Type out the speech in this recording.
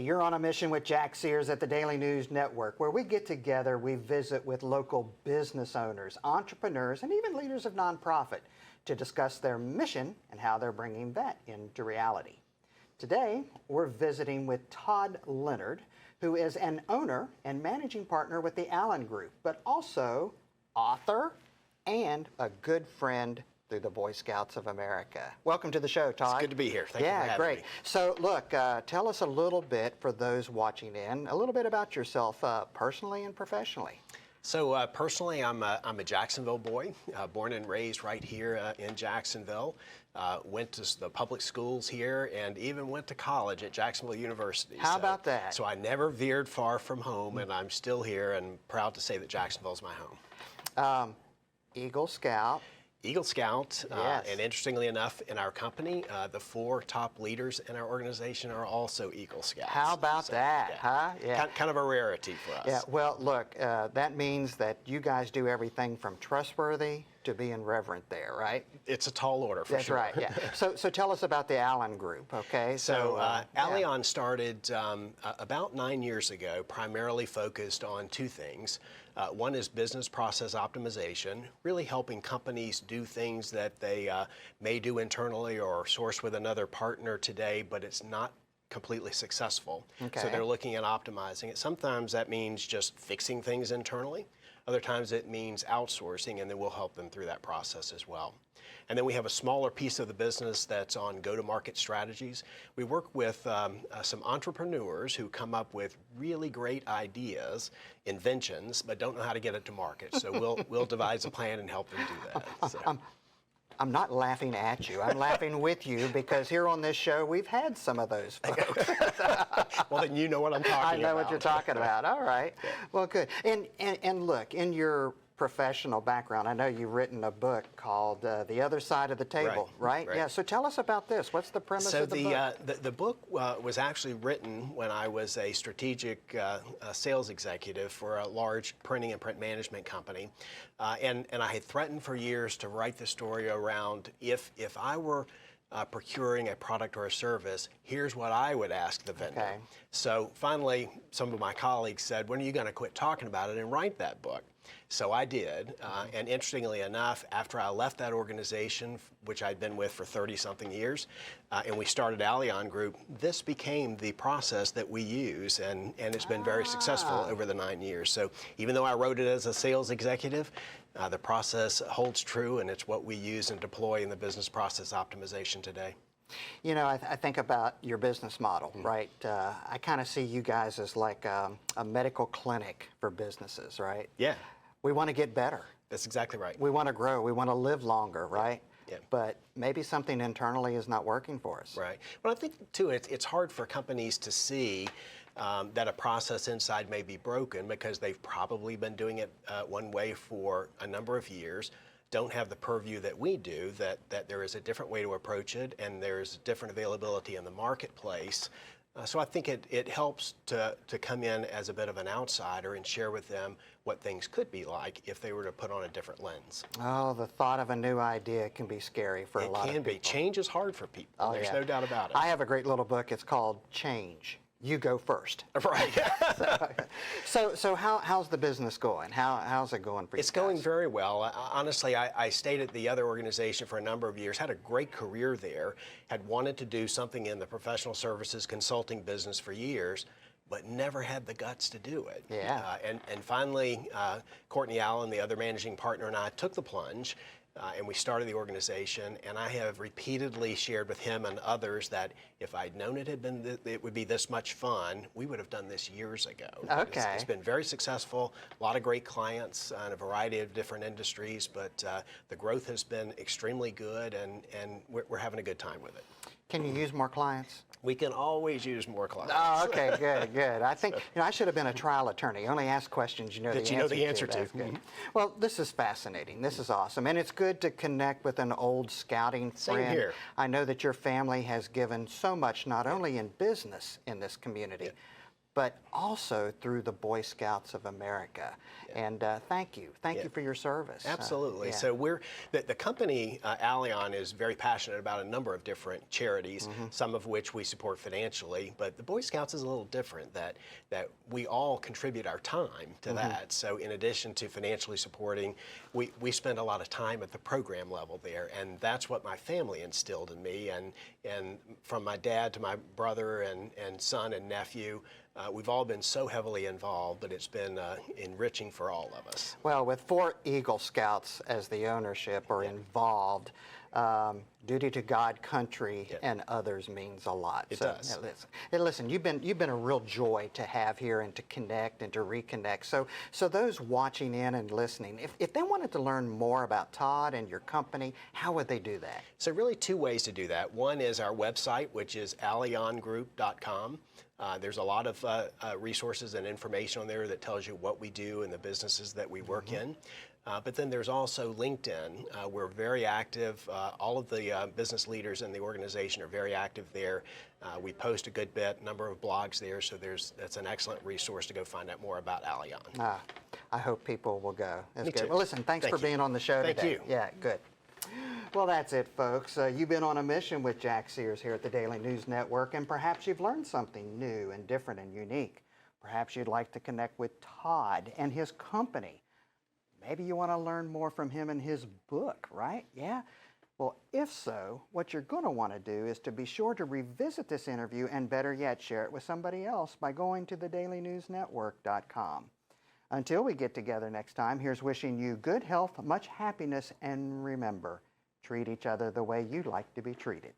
You're on a mission with Jack Sears at the Daily News Network, where we get together, we visit with local business owners, entrepreneurs, and even leaders of nonprofit to discuss their mission and how they're bringing that into reality. Today, we're visiting with Todd Leonard, who is an owner and managing partner with the Alleon Group, but also author and a good friend through the Boy Scouts of America. Welcome to the show, Todd. It's good to be here. Thank you for having great. me. So look, tell us a little bit, for those watching in, a little bit about yourself personally and professionally. So personally, I'm a Jacksonville boy, born and raised right here in Jacksonville. Went to the public schools here and even went to college at Jacksonville University. How about that? So I never veered far from home, and I'm still here and proud to say that Jacksonville's my home. Eagle Scout. Eagle Scout, Yes. and interestingly enough, in our company, the 4 top leaders in our organization are also Eagle Scouts. How about that, yeah. huh? Yeah. Kind of a rarity for us. Yeah, well, look, that means that you guys do everything from trustworthy to being reverent there, right? It's a tall order, for sure. That's right, yeah. So tell us about the Alleon Group, okay? So Alleon started about 9 years ago, primarily focused on 2 things. One is business process optimization, really helping companies do things that they may do internally or source with another partner today, but it's not completely successful. Okay. So they're looking at optimizing it. Sometimes that means just fixing things internally. Other times it means outsourcing, and then we'll help them through that process as well. And then we have a smaller piece of the business that's on go-to-market strategies. We work with some entrepreneurs who come up with really great ideas, inventions, but don't know how to get it to market. So we'll devise a plan and help them do that. So. I'm not laughing at you. I'm laughing with you, because here on this show, we've had some of those folks. Well, then you know what I'm talking about. I know what you're talking about. All right. Yeah. Well, good. And look, in your professional background, I know you've written a book called The Other Side of the Table, right? Right. Yeah. So tell us about this. What's the premise of the book? The book was actually written when I was a strategic sales executive for a large printing and print management company. And I had threatened for years to write the story around if I were procuring a product or a service, here's what I would ask the vendor. Okay. So finally, some of my colleagues said, when are you going to quit talking about it and write that book? So I did, and interestingly enough, after I left that organization, which I'd been with for 30-something years, and we started Alleon Group, this became the process that we use, and it's been very successful over the 9 years. So even though I wrote it as a sales executive, the process holds true, and it's what we use and deploy in the business process optimization today. You know, I think about your business model, right? I kind of see you guys as like a medical clinic for businesses, right? Yeah. We want to get better. That's exactly right. We want to grow. We want to live longer, right? Yeah. But maybe something internally is not working for us. Right. Well, I think, too, it's hard for companies to see that a process inside may be broken because they've probably been doing it one way for a number of years, don't have the purview that we do, that there is a different way to approach it, and there's different availability in the marketplace. So I think it helps to come in as a bit of an outsider and share with them what things could be like if they were to put on a different lens. Oh, the thought of a new idea can be scary for a lot of people. It can be. Change is hard for people. Oh, There's yeah. no doubt about it. I have a great little book. It's called Change. You go first. Right. So how's the business going? How's it going for you? It's going very well. Honestly, I stayed at the other organization for a number of years, had a great career there, had wanted to do something in the professional services consulting business for years, but never had the guts to do it. Yeah. And finally, Courtney Allen, the other managing partner, and I took the plunge. And we started the organization, and I have repeatedly shared with him and others that if I'd known it would be this much fun, we would have done this years ago. Okay. It's been very successful, a lot of great clients in a variety of different industries, but the growth has been extremely good, and we're having a good time with it. Can you use more clients? We can always use more clients. Oh, okay, good. I think I should have been a trial attorney. Only ask questions you know the answer to. That's good. Mm-hmm. Well, this is fascinating. This is awesome, and it's good to connect with an old scouting friend. Same here. I know that your family has given so much, not only in business in this community, but also through the Boy Scouts of America. And thank you. Thank you for your service. Absolutely. Yeah. So the company Alleon is very passionate about a number of different charities, some of which we support financially, but the Boy Scouts is a little different, that we all contribute our time to that. So in addition to financially supporting, we spend a lot of time at the program level there, and that's what my family instilled in me, and from my dad to my brother and son and nephew, we've all been so heavily involved, but it's been enriching for all of us. Well, with 4 Eagle Scouts as the ownership or involved, duty to God, country, and others means a lot. It does. Listen, you've been a real joy to have here and to connect and to reconnect. So those watching in and listening, if they wanted to learn more about Todd and your company, how would they do that? So really 2 ways to do that. One is our website, which is alleongroup.com. There's a lot of resources and information on there that tells you what we do and the businesses that we work in. But then there's also LinkedIn. We're very active. All of the business leaders in the organization are very active there. We post a good bit, number of blogs there, so that's an excellent resource to go find out more about Alleon. I hope people will go. That's Me good. too. Well, listen, thanks for being on the show Thank today. you. Yeah, good. Well, that's it, folks. You've been on a mission with Jack Sears here at the Daily News Network, and perhaps you've learned something new and different and unique. Perhaps you'd like to connect with Todd and his company. Maybe you want to learn more from him and his book, right? Yeah? Well, if so, what you're going to want to do is to be sure to revisit this interview and, better yet, share it with somebody else by going to thedailynewsnetwork.com. Until we get together next time, here's wishing you good health, much happiness, and remember, treat each other the way you'd like to be treated.